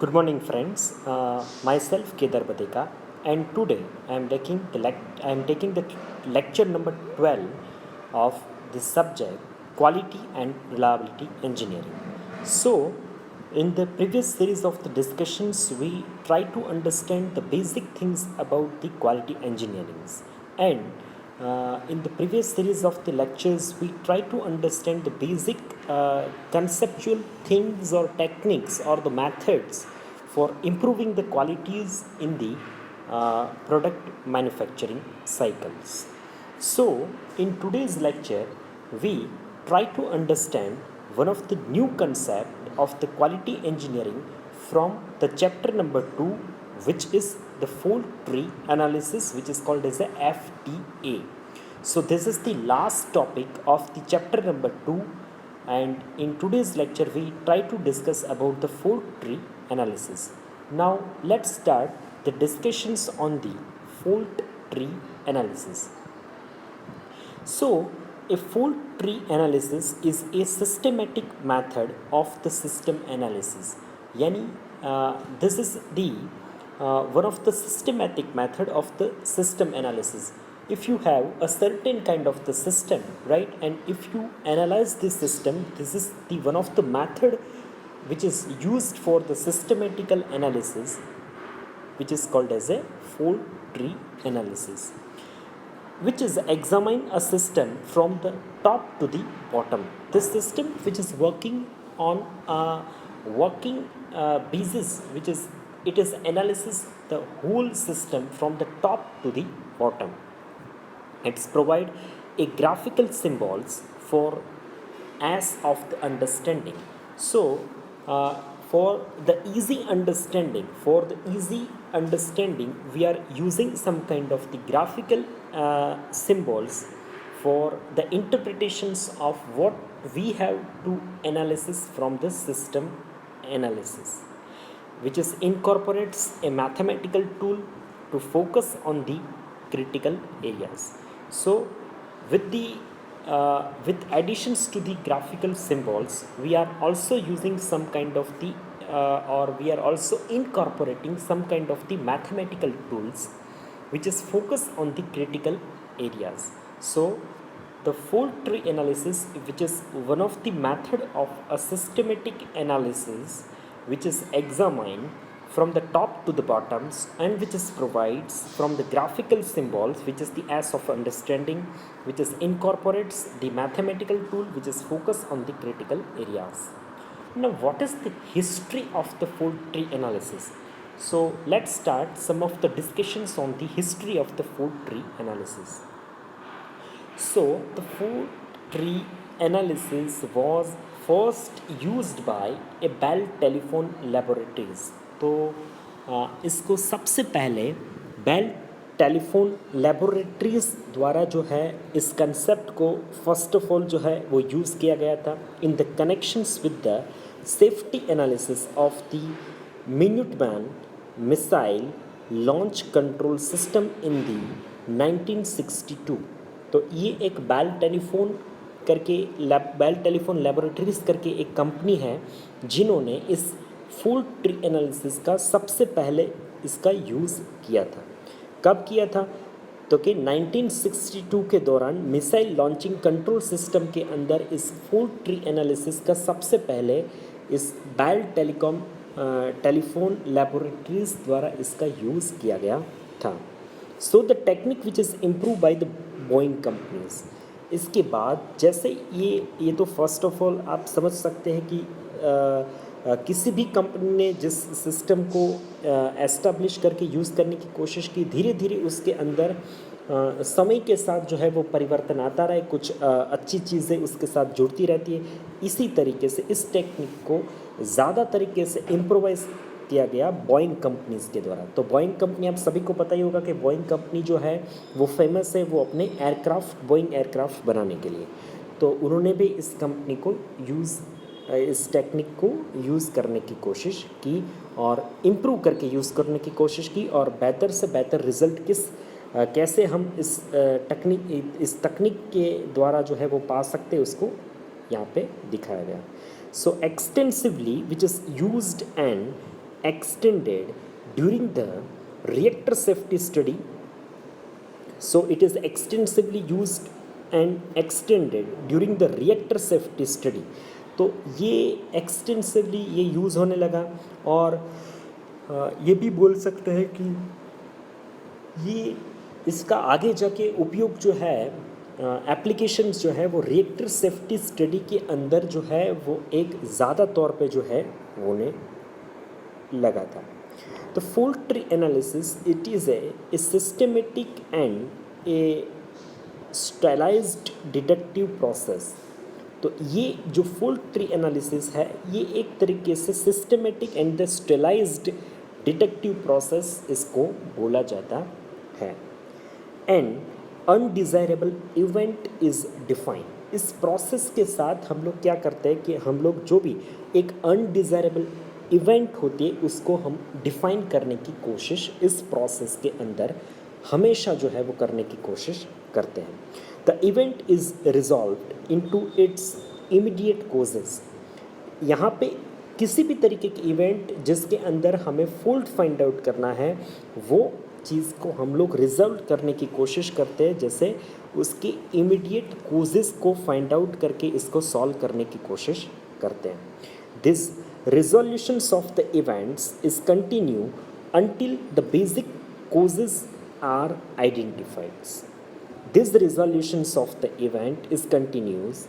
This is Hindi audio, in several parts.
Good morning, friends. Myself Kedar Badeka, and today I am taking the lecture number 12 of the subject Quality and Reliability Engineering. So, in the previous series of the discussions, we try to understand the basic things about the quality engineering, and in the previous series of the lectures, we try to understand the basic conceptual things or techniques or the methods for improving the qualities in the product manufacturing cycles. So, in today's lecture, we try to understand one of the new concept of the quality engineering from the chapter number 2, which is the fault tree analysis, which is called as a FTA. So this is the last topic of the chapter number 2, and in today's lecture we try to discuss about the fault tree analysis. Now let's start the discussions on the fault tree analysis. So, a fault tree analysis is a systematic method of the system analysis. Yani, this is the one of the systematic method of the system analysis. If you have a certain kind of the system, right, and if you analyze this system, this is the one of the method which is used for the systematical analysis, which is called as a fault tree analysis, which is examine a system from the top to the bottom. This system which is working on a working basis, which is it is analysis the whole system from the top to the bottom. It's provide a graphical symbols for as of the understanding. So for the easy understanding, we are using some kind of the graphical symbols for the interpretations of what we have to analysis from the system analysis, which is incorporates a mathematical tool to focus on the critical areas. So with additions to the graphical symbols, we are also using some kind of the or we are also incorporating some kind of the mathematical tools which is focused on the critical areas. So the fault tree analysis, which is one of the method of a systematic analysis, which is examined from the top to the bottoms and which is provides from the graphical symbols, which is the as of understanding, which is incorporates the mathematical tool which is focused on the critical areas. Now what is the history of the fault tree analysis? So let's start some of the discussions on the history of the fault tree analysis. So the fault tree analysis was first used by a Bell Telephone Laboratories. तो इसको सबसे पहले बेल टेलीफोन लेबोरेटरीज द्वारा जो है इस कंसेप्ट को फर्स्ट ऑफ ऑल जो है वो यूज़ किया गया था in the connections with the safety analysis of the Minuteman missile launch control system in the 1962. तो ये एक बेल टेलीफोन लेबोरेटरीज करके एक कंपनी है जिन्होंने इस फॉल्ट ट्री एनालिसिस का सबसे पहले इसका यूज़ किया था. कब किया था? तो कि 1962 के दौरान मिसाइल लॉन्चिंग कंट्रोल सिस्टम के अंदर इस फॉल्ट ट्री एनालिसिस का सबसे पहले इस बेल टेलीफोन लेबोरेटरीज द्वारा इसका यूज़ किया गया था. So the technique which is improve by the Boeing companies. इसके बाद जैसे ये तो फर्स्ट ऑफ ऑल आप समझ सकते हैं कि किसी भी कंपनी ने जिस सिस्टम को एस्टैब्लिश करके यूज़ करने की कोशिश की, धीरे धीरे उसके अंदर समय के साथ जो है वो परिवर्तन आता रहा है, कुछ अच्छी चीज़ें उसके साथ जुड़ती रहती है. इसी तरीके से इस टेक्निक को ज़्यादा तरीके से इम्प्रोवाइज किया गया बोइंग कंपनीज़ के द्वारा. तो बोइंग कंपनी आप सभी को पता ही होगा कि बोइंग कंपनी जो है वो फेमस है वो अपने बोइंग एयरक्राफ्ट बनाने के लिए. तो उन्होंने भी इस कंपनी को इस टेक्निक को यूज़ करने की कोशिश की और इम्प्रूव करके यूज़ करने की कोशिश की और बेहतर से बेहतर रिज़ल्ट कैसे हम इस तकनीक के द्वारा जो है वो पा सकते हैं उसको यहाँ पे दिखाया गया. So extensively which is used and extended during the reactor safety study. So it is extensively used and extended during the reactor safety study. तो ये एक्सटेंसिवली ये यूज़ होने लगा और ये भी बोल सकते हैं कि ये इसका आगे जाके उपयोग जो है एप्लीकेशंस जो है वो रिएक्टर सेफ्टी स्टडी के अंदर जो है वो एक ज़्यादा तौर पे जो है होने लगा था. The fault tree analysis, it is a systematic and a stylized deductive process. तो ये जो fault tree analysis है ये एक तरीके से systematic and the stylized deductive process इसको बोला जाता है. And undesirable event is defined. इस प्रोसेस के साथ हम लोग क्या करते हैं कि हम लोग जो भी एक अनडिज़ायरेबल इवेंट होती है उसको हम डिफ़ाइन करने की कोशिश इस प्रोसेस के अंदर हमेशा जो है वो करने की कोशिश करते हैं. The event is resolved into its immediate causes. यहाँ पे किसी भी तरीके की इवेंट जिसके अंदर हमें फॉल्ट फाइंड आउट करना है वो चीज़ को हम लोग रिजॉल्व करने की कोशिश करते हैं, जैसे उसके इमीडिएट कोजेस को फाइंड आउट करके इसको सॉल्व करने की कोशिश करते हैं. This resolutions of the events is continue until the basic causes are identified. This resolutions of the event is continues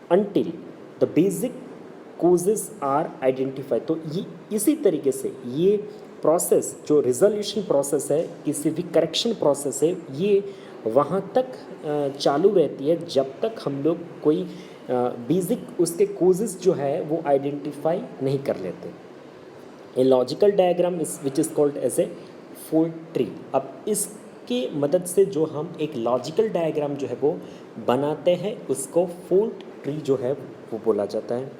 until the basic causes are identified. तो ये इसी तरीके से ये प्रोसेस जो रिजोल्यूशन प्रोसेस है किसी भी करेक्शन प्रोसेस है ये वहाँ तक चालू रहती है जब तक हम लोग कोई बेसिक उसके कोजेस जो है वो आइडेंटिफाई नहीं कर लेते. ए logical diagram is which is called as a fault tree. अब इसके मदद से जो हम एक लॉजिकल डायग्राम जो है वो बनाते हैं उसको फॉल्ट ट्री जो है वो बोला जाता है.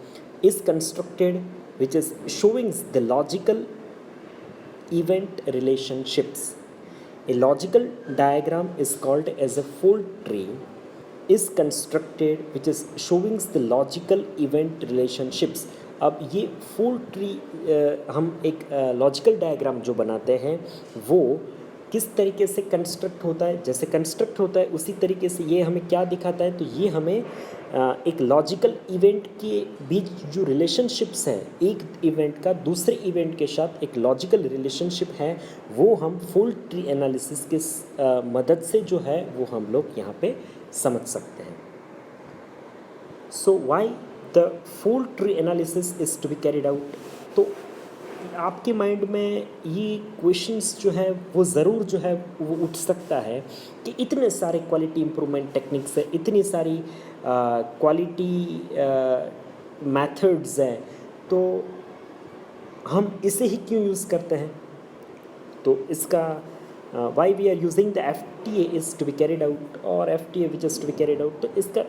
Is constructed which is showing the logical event relationships. A logical diagram is called as a fault tree is constructed which is showing the logical event relationships. अब ये फॉल्ट ट्री हम एक लॉजिकल डायग्राम जो बनाते हैं वो किस तरीके से कंस्ट्रक्ट होता है, जैसे कंस्ट्रक्ट होता है उसी तरीके से ये हमें क्या दिखाता है. तो ये हमें एक लॉजिकल इवेंट के बीच जो रिलेशनशिप्स हैं एक इवेंट का दूसरे इवेंट के साथ एक लॉजिकल रिलेशनशिप है वो हम फॉल्ट ट्री एनालिसिस के मदद से जो है वो हम लोग यहाँ पे समझ सकते हैं. So why the fault tree analysis is to be carried out. तो आपके माइंड में ये क्वेश्चंस जो है वो ज़रूर जो है वो उठ सकता है कि इतने सारे क्वालिटी इम्प्रूवमेंट टेक्निक्स है, इतनी सारी क्वालिटी मेथड्स हैं, तो हम इसे ही क्यों यूज़ करते हैं. तो इसका why we are using the FTA is to be carried out or FTA which is to be carried out. तो इसका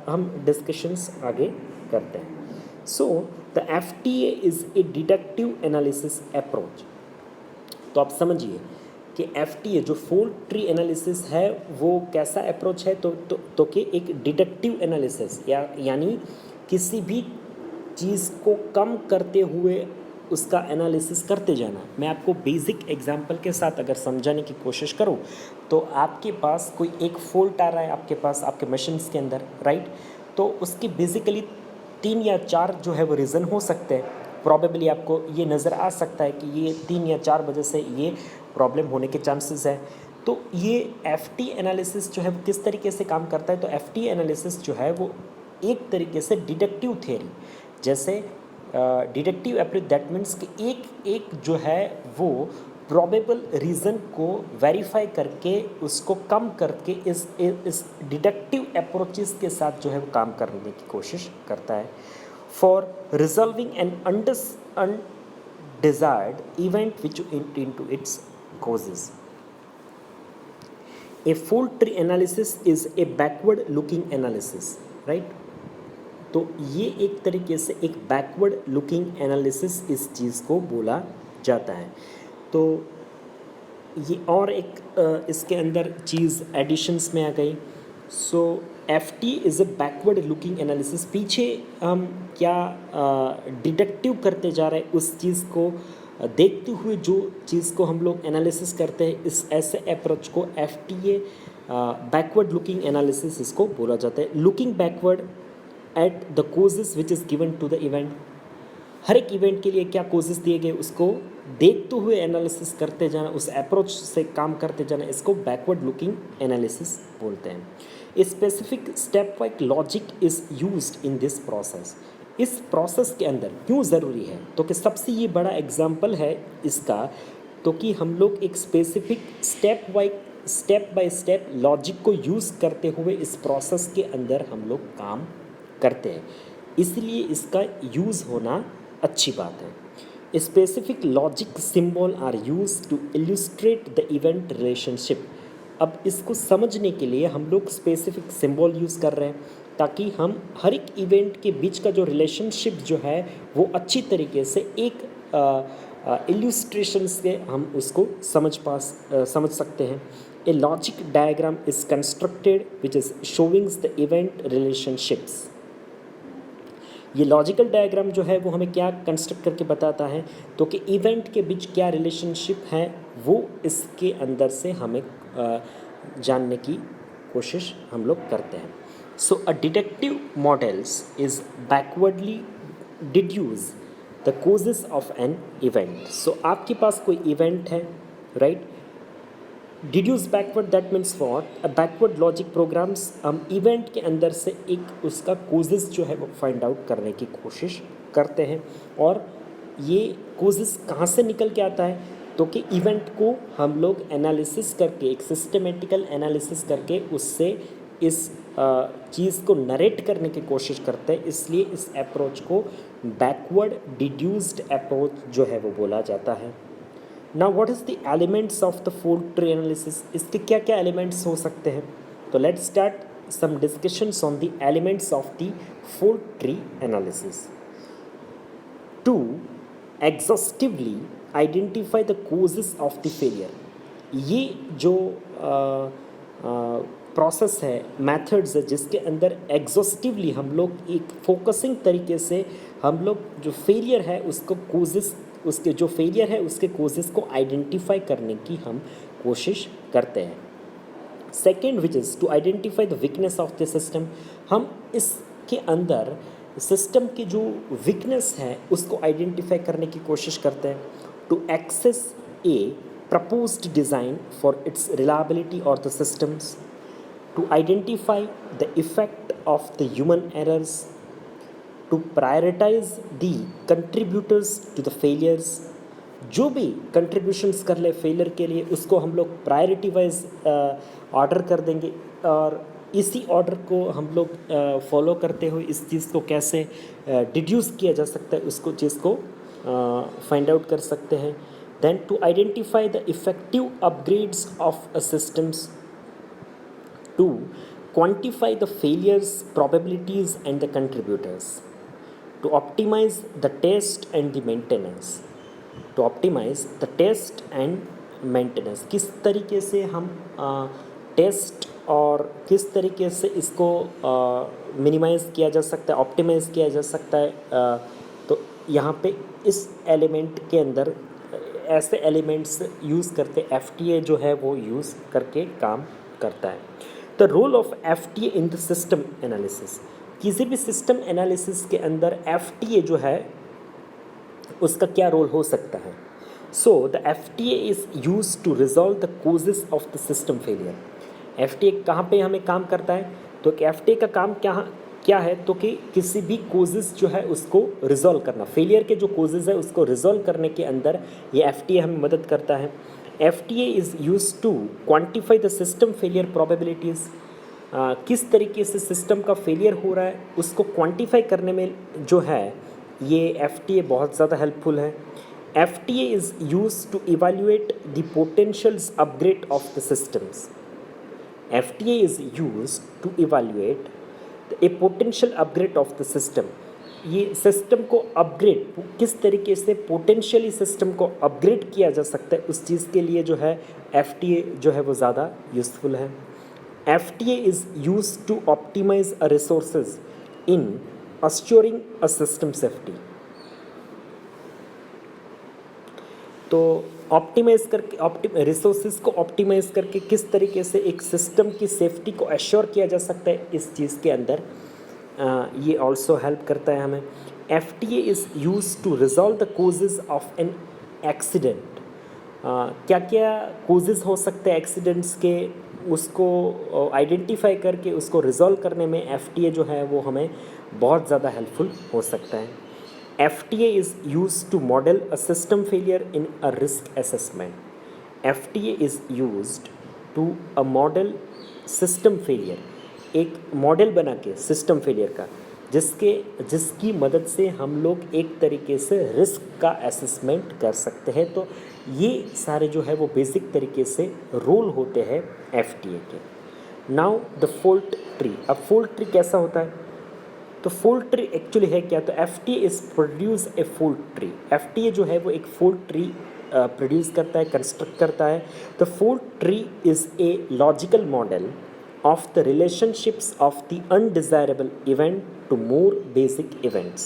हम डिस्कशंस आगे करते हैं. So the FTA is a deductive analysis approach. तो आप समझिए कि FTA जो फॉल्ट ट्री एनालिसिस है वो कैसा अप्रोच है. तो कि एक डिडक्टिव एनालिसिस यानी किसी भी चीज़ को कम करते हुए उसका एनालिसिस करते जाना. मैं आपको बेसिक एग्जांपल के साथ अगर समझाने की कोशिश करूं तो आपके पास कोई एक फॉल्ट आ रहा है आपके पास आपके मशीन्स के अंदर, राइट. तो उसके बेसिकली 3 या 4 जो है वो रीज़न हो सकते हैं. प्रॉबेबली आपको ये नज़र आ सकता है कि ये 3 या 4 वजह से ये प्रॉब्लम होने के चांसेस है. तो ये FT एनालिसिस जो है वो किस तरीके से काम करता है. तो FT एनालिसिस जो है वो एक तरीके से डिडक्टिव थ्योरी जैसे डिडक्टिव अप्रोच दैट मीन्स कि एक जो है वो प्रॉबेबल रीज़न को वेरीफाई करके उसको कम करके इस डिडक्टिव अप्रोचेस के साथ जो है वो काम करने की कोशिश करता है for resolving an undesired event which into its causes. A fault tree analysis is a backward looking analysis, right. तो ये एक तरीके से एक बैकवर्ड लुकिंग एनालिसिस इस चीज़ को बोला जाता है. तो ये और एक इसके अंदर चीज़ एडिशंस में आ गई. सो FT is a backward looking analysis. पीछे हम क्या डिडक्टिव करते जा रहे हैं उस चीज़ को देखते हुए जो चीज़ को हम लोग एनालिसिस करते हैं, इस ऐसे अप्रोच को FTA बैकवर्ड लुकिंग एनालिसिस इसको बोला जाता है। Looking backward at the causes which is given to the event, हर एक इवेंट के लिए क्या कोजेस दिए गए उसको देखते हुए एनालिसिस करते जाना, उस अप्रोच से काम करते जाना, इसको बैकवर्ड लुकिंग एनालिसिस बोलते हैं। Specific step wise logic is used in this process. इस प्रोसेस के अंदर क्यों ज़रूरी है, तो कि सबसे ये बड़ा एग्जाम्पल है इसका, तो कि हम लोग एक specific step by step logic को यूज़ करते हुए इस प्रोसेस के अंदर हम लोग काम करते हैं, इसलिए इसका यूज़ होना अच्छी बात है। Specific logic symbol are use to illustrate the event relationship. अब इसको समझने के लिए हम लोग स्पेसिफिक सिंबल यूज़ कर रहे हैं ताकि हम हर एक इवेंट के बीच का जो रिलेशनशिप जो है वो अच्छी तरीके से एक इल्यूस्ट्रेशन से हम उसको समझ सकते हैं। A logic diagram is constructed which is showing the event relationships. ये लॉजिकल डायग्राम जो है वो हमें क्या कंस्ट्रक्ट करके बताता है, तो कि इवेंट के बीच क्या रिलेशनशिप है वो इसके अंदर से हमें जानने की कोशिश हम लोग करते हैं। So a deductive models is backwardly deduce the causes of an event. So आपके पास कोई इवेंट है, right, deduce backward, that means what, backward logic programs हम इवेंट के अंदर से एक उसका कोजेस जो है वो फाइंड आउट करने की कोशिश करते हैं। और ये कोजेस कहाँ से निकल के आता है, तो कि इवेंट को हम लोग एनालिसिस करके, एक सिस्टमेटिकल एनालिसिस करके उससे इस चीज़ को नरेट करने की कोशिश करते हैं, इसलिए इस अप्रोच को बैकवर्ड डिड्यूस्ड अप्रोच जो है वो बोला जाता है। Now what is the elements of the fault tree analysis, इसके क्या क्या एलिमेंट्स हो सकते हैं, तो let's start some discussions on the elements of the fault tree analysis. To exhaustively identify the causes of the failure, ये जो प्रोसेस है, मेथड्स है, जिसके अंदर एग्जॉस्टिवली हम लोग एक फोकसिंग तरीके से हम लोग जो फेलियर है उसको कोजेस, उसके जो फेलियर है उसके कोजेस को आइडेंटिफाई करने की हम कोशिश करते हैं। Second which is to identify the weakness of the system, हम इसके अंदर सिस्टम की जो वीकनेस है उसको आइडेंटिफाई करने की कोशिश करते हैं। To access a proposed design for its reliability और the systems, to identify the effect of the human errors, to prioritize the contributors to the failures, जो भी कंट्रीब्यूशंस कर ले फेलियर के लिए उसको हम लोग प्रायोरिटी वाइज ऑर्डर कर देंगे, और इसी ऑर्डर को हम लोग फॉलो करते हुए इस चीज़ को कैसे डिड्यूस किया जा सकता है उसको चीज़ को फाइंड आउट कर सकते हैं। Then to identify the effective upgrades of a systems, to quantify the failures probabilities and the contributors, to optimize the test and the maintenance, to optimize the test and maintenance, किस तरीके से हम टेस्ट और किस तरीके से इसको मिनिमाइज़ किया जा सकता है, ऑप्टिमाइज़ किया जा सकता है। तो यहाँ पे इस एलिमेंट के अंदर ऐसे एलिमेंट्स यूज़ करके FTA जो है वो यूज़ करके काम करता है। The role of FTA in the system analysis, किसी भी सिस्टम एनालिसिस के अंदर FTA जो है उसका क्या रोल हो सकता है। So the FTA is use to resolve the causes of the system failure. FTA कहाँ पे हमें काम करता है, तो कि FTA का काम क्या है, तो कि किसी भी कोजेस जो है उसको रिजॉल्व करना, फेलियर के जो कोजेस है उसको रिजॉल्व करने के अंदर ये FTA हमें मदद करता है। FTA is use to quantify the system failure probabilities, किस तरीके से सिस्टम का फेलियर हो रहा है उसको क्वान्टिफाई करने में जो है ये FTA बहुत ज़्यादा हेल्पफुल है। FTA is use to evaluate the potentials upgrade of the systems, FTA is use to evaluate a potential upgrade of the system, ये सिस्टम को अपग्रेड किस तरीके से पोटेंशियली सिस्टम को अपग्रेड किया जा सकता है उस चीज़ के लिए जो है FTA जो है वो ज़्यादा यूज़फुल है। FTA is use to optimize a resources in assuring a system safety। तो रिसोर्सेज को ऑप्टिमाइज़ करके किस तरीके से एक सिस्टम की सेफ्टी को एश्योर किया जा सकता है इस चीज़ के अंदर, ये ऑल्सो हेल्प करता है हमें। FTA is use to resolve the causes of an accident. क्या क्या कोजेज़ हो सकते हैं एक्सीडेंट्स के, उसको आइडेंटिफाई करके उसको रिजॉल्व करने में FTA जो है वो हमें बहुत ज़्यादा हेल्पफुल हो सकता है। FTA is used to model a system failure in a risk assessment. FTA is used to a model system failure, एक मॉडल बना के सिस्टम फेलियर का, जिसकी मदद से हम लोग एक तरीके से रिस्क का असेसमेंट कर सकते हैं। तो ये सारे जो है वो बेसिक तरीके से रोल होते हैं FTA के। Now the fault tree. अब फोल्ट ट्री कैसा होता है? तो फोल्ट ट्री एक्चुअली है क्या? तो FTA is produce a fault tree. FTA जो है वो एक फोल्ट ट्री प्रोड्यूस करता है, कंस्ट्रक्ट करता है। The fault tree is a logical model of the relationships of the undesirable event to more basic events.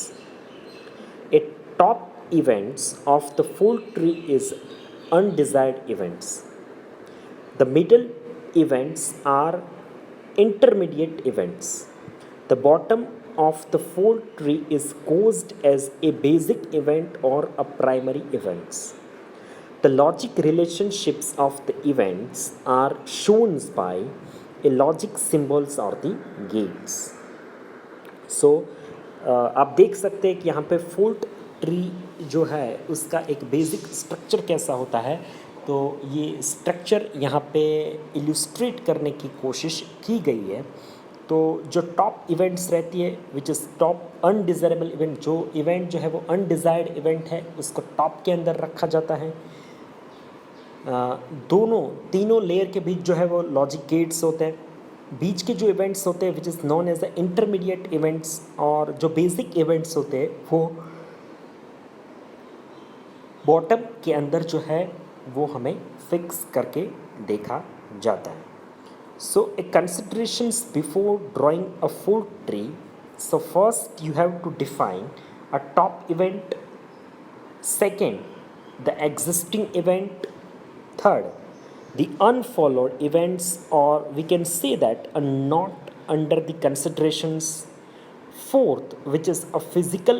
A top events of the fault tree is undesired events. The middle events are intermediate events. The bottom of the fault tree is caused as a basic event or a primary events. The logic relationships of the events are shown by a logic symbols or the gates. So आप देख सकते हैं कि यहाँ पे फोल्ट ट्री जो है उसका एक बेसिक स्ट्रक्चर कैसा होता है। तो ये स्ट्रक्चर यहाँ पे इल्यूस्ट्रेट करने की कोशिश की गई है। तो जो टॉप इवेंट्स रहती है which is top undesirable event, जो इवेंट जो है वो अनडिज़ायर्ड इवेंट है उसको टॉप के अंदर रखा जाता है। तीनों लेयर के बीच जो है वो लॉजिक गेट्स होते हैं। बीच के जो इवेंट्स होते हैं which is known as the intermediate events, और जो बेसिक इवेंट्स होते हैं वो बॉटम के अंदर जो है वो हमें फिक्स करके देखा जाता है। So a considerations before drawing a fault tree. So first you have to define a top event, second the existing event, third the unfollowed events, or we can say that are not under the considerations, fourth which is a physical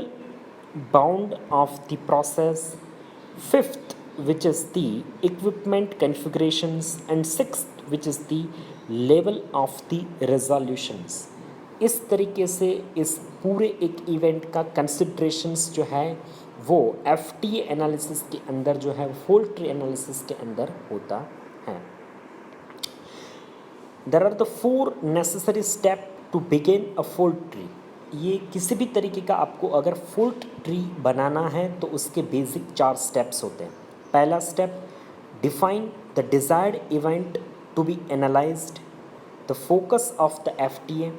bound of the process, fifth which is the equipment configurations, and sixth which is the level of the resolutions. इस तरीके से इस पूरे एक इवेंट का कंसिड्रेशंस जो है वो FTA एनालिसिस के अंदर जो है फोल्ट ट्री एनालिसिस के अंदर होता है। There are the 4 necessary step to begin a fault tree. ये किसी भी तरीके का आपको अगर फोल्ट ट्री बनाना है तो उसके बेसिक 4 स्टेप्स होते हैं। पहला step, define the desired event to be analysed, the focus of the FTA।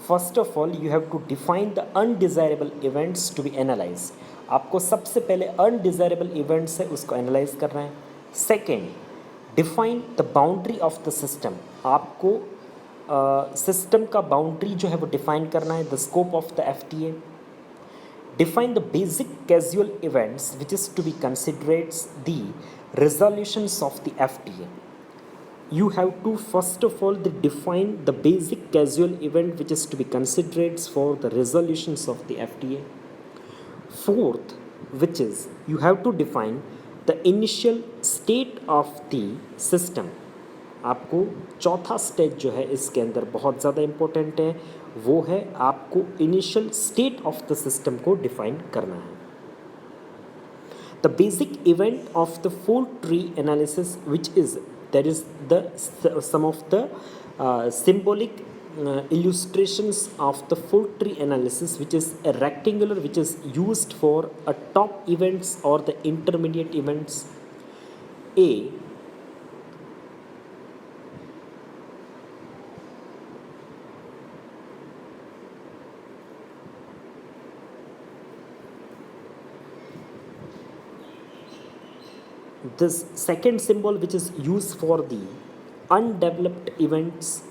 First of all you have to define the undesirable events to be analysed. आपको सबसे पहले अनडिज़ायरेबल इवेंट्स है उसको एनालाइज करना है। Second, define the boundary of the system. आपको सिस्टम का बाउंड्री जो है वो डिफाइन करना है, the scope of the FTA। Define the basic casual events which is to be considered the resolutions of the FTA. You have to first of all define the basic casual event which is to be considered for the resolutions of the FTA. Fourth, which is you have to define the initial state of the system. आपको चौथा स्टेज जो है इसके अंदर बहुत ज़्यादा इम्पोर्टेंट है, वो है आपको initial state of the system को डिफाइन करना है। The basic event of the fault tree analysis, which is there is the some of the symbolic illustrations of the fault tree analysis, which is a rectangular which is used for a top events or the intermediate events. A, this second symbol which is used for the undeveloped events,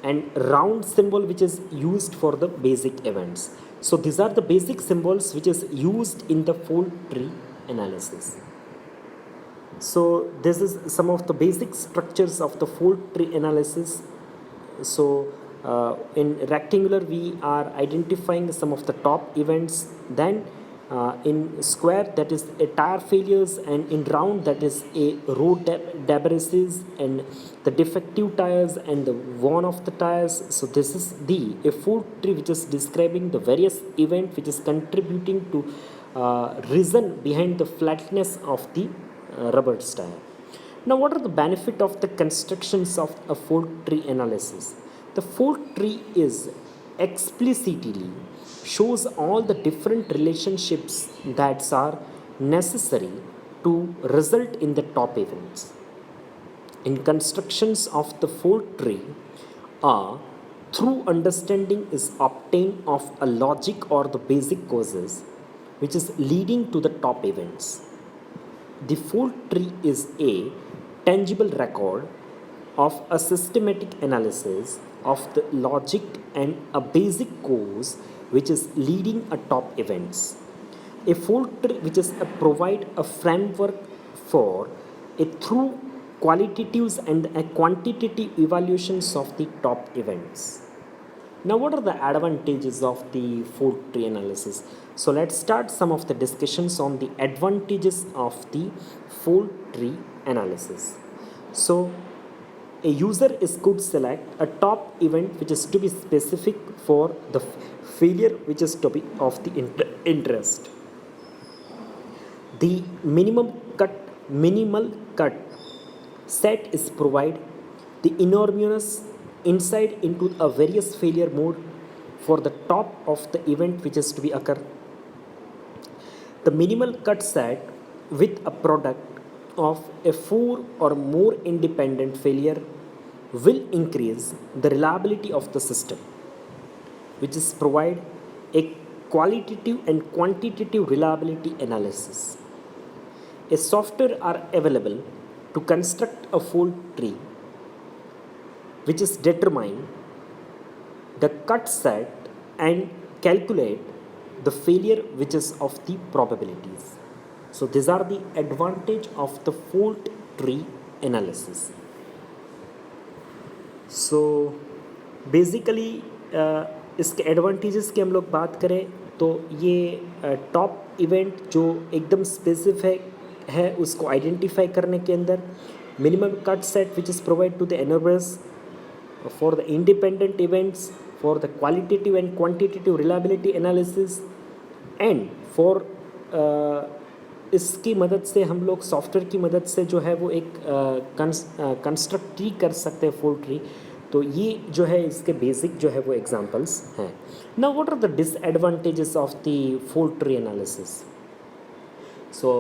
and round symbol which is used for the basic events. So these are the basic symbols which is used in the fault tree analysis. So this is some of the basic structures of the fault tree analysis. So in rectangular we are identifying some of the top events, then in square that is a tire failures, and in round that is a road debris and the defective tires and the worn of the tires. So this is the a fault tree which is describing the various event which is contributing to reason behind the flatness of the rubber tire. Now, what are the benefit of the constructions of a fault tree analysis? The fault tree is explicitly shows all the different relationships that are necessary to result in the top events. In constructions of the fault tree, a through understanding is obtained of a logic or the basic causes which is leading to the top events. The fault tree is a tangible record of a systematic analysis of the logic and a basic cause which is leading a top events. A fault tree which is provide a framework for a through qualitatives and a quantitative evaluations of the top events. Now, what are the advantages of the fault tree analysis? So let's start some of the discussions on the advantages of the fault tree analysis. So a user is could select a top event which is to be specific for the failure which is to be of the interest. The minimal cut set is provide the enormous insight into a various failure mode for the top of the event which is to be occur. The minimal cut set with a product of a 4 or more independent failure will increase the reliability of the system, which is provide a qualitative and quantitative reliability analysis. A software are available to construct a fault tree which is determine the cut set and calculate the failure which is of the probabilities. So these are the advantage of the fault tree analysis. So basically इसके एडवांटेजेस की हम लोग बात करें तो ये टॉप इवेंट जो एकदम स्पेसिफिक है उसको आइडेंटिफाई करने के अंदर minimum cut set which is provide to the answers for the independent events, for the qualitative and quantitative reliability analysis, and for इसकी मदद से हम लोग सॉफ्टवेयर की मदद से जो है वो एक कंस्ट्रक्ट ट्री कर सकते हैं फुल ट्री. तो ये जो है इसके बेसिक जो है वो एग्जांपल्स हैं. Now what are the disadvantages of the fault tree analysis? So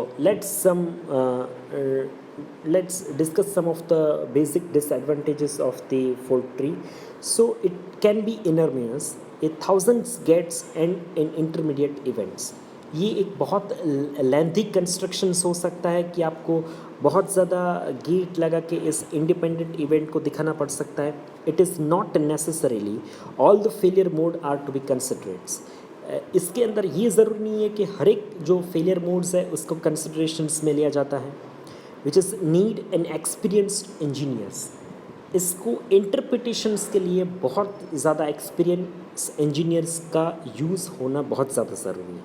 let's discuss some of the basic disadvantages of the fault tree. So it can be enormous, a thousands gates and in intermediate events. ये एक बहुत लेंथी कंस्ट्रक्शंस हो सकता है कि आपको बहुत ज़्यादा गेट लगा के इस इंडिपेंडेंट इवेंट को दिखाना पड़ सकता है. It is not necessarily all the failure mode are to be considered. इसके अंदर ये ज़रूरी नहीं है कि हर एक जो फेलियर मोड्स है उसको कंसिडरेशंस में लिया जाता है, which is need an experienced engineers. इसको इंटरप्रिटेशंस के लिए बहुत ज़्यादा एक्सपीरियंस इंजीनियर्स का यूज़ होना बहुत ज़्यादा ज़रूरी है.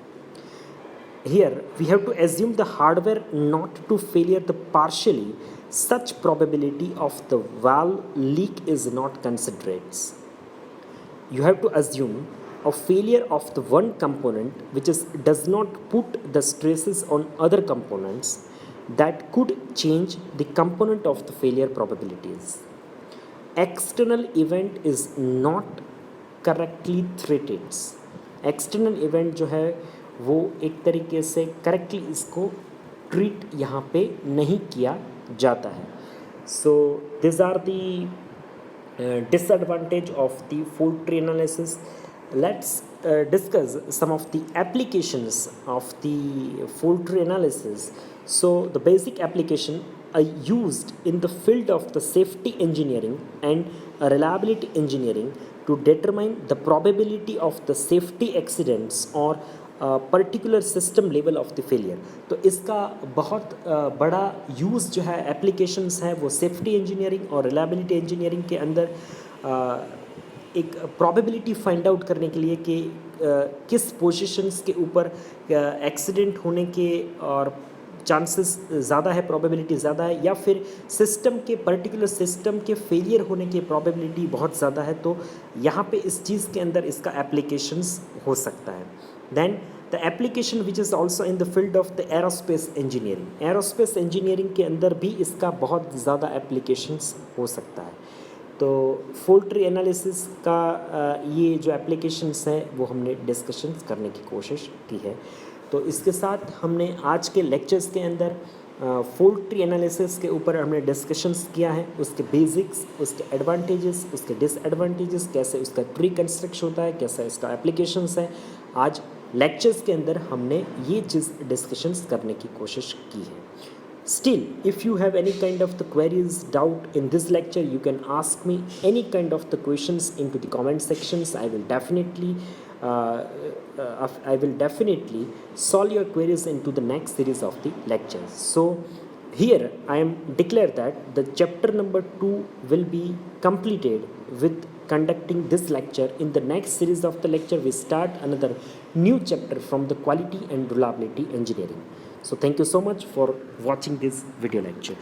Here we have to assume the hardware not to failure the partially such probability of the valve leak is not considered. You have to assume a failure of the one component which does not put the stresses on other components that could change the component of the failure probabilities. External event is not correctly treated. External event जो है वो एक तरीके से करेक्टली इसको ट्रीट यहाँ पे नहीं किया जाता है. So this are the disadvantage of the fault tree analysis. Let's discuss some of the applications of the fault tree analysis. So the basic application are used in the field of the safety engineering and reliability engineering to determine the probability of the safety accidents or particular system level of the failure. तो इसका बहुत बड़ा यूज़ जो है एप्लीकेशंस है वो सेफ्टी इंजीनियरिंग और रिलायबिलिटी इंजीनियरिंग के अंदर एक प्रोबेबिलिटी फाइंड आउट करने के लिए कि किस पोजीशंस के ऊपर एक्सीडेंट होने के और चांसेस ज़्यादा है, प्रोबेबिलिटी ज़्यादा है, या फिर सिस्टम के पर्टिकुलर सिस्टम के फेलियर होने की प्रोबेबिलिटी बहुत ज़्यादा है। तो यहाँ पे इस चीज़ के अंदर इसका एप्लीकेशंस हो सकता है। Then the application which is also in the field of the aerospace engineering. Aerospace engineering के अंदर भी इसका बहुत ज़्यादा एप्लीकेशंस हो सकता है। तो फॉल्ट ट्री एनालिसिस का ये जो एप्लीकेशंस हैं वो हमने डिस्कशंस करने की कोशिश की है। तो इसके साथ हमने आज के लेक्चर्स के अंदर फॉल्ट ट्री एनालिसिस के ऊपर हमने डिस्कशंस किया है, उसके बेसिक्स, उसके एडवांटेजेस, उसके डिसएडवांटेजेस, कैसे उसका ट्री कंस्ट्रक्ट होता है, कैसा इसका एप्लीकेशंस है। आज लेक्चर्स के अंदर हमने ये चीज़ डिस्कशंस करने की कोशिश की है। Still, if you have any kind of the queries, doubt in this lecture, you can ask me any kind of the questions into the comment sections. I will definitely solve your queries into the next series of the lectures. So here I am declare that the chapter number 2 will be completed with conducting this lecture. In the next series of the lecture, we start another new chapter from the quality and reliability engineering. So thank you so much for watching this video lecture.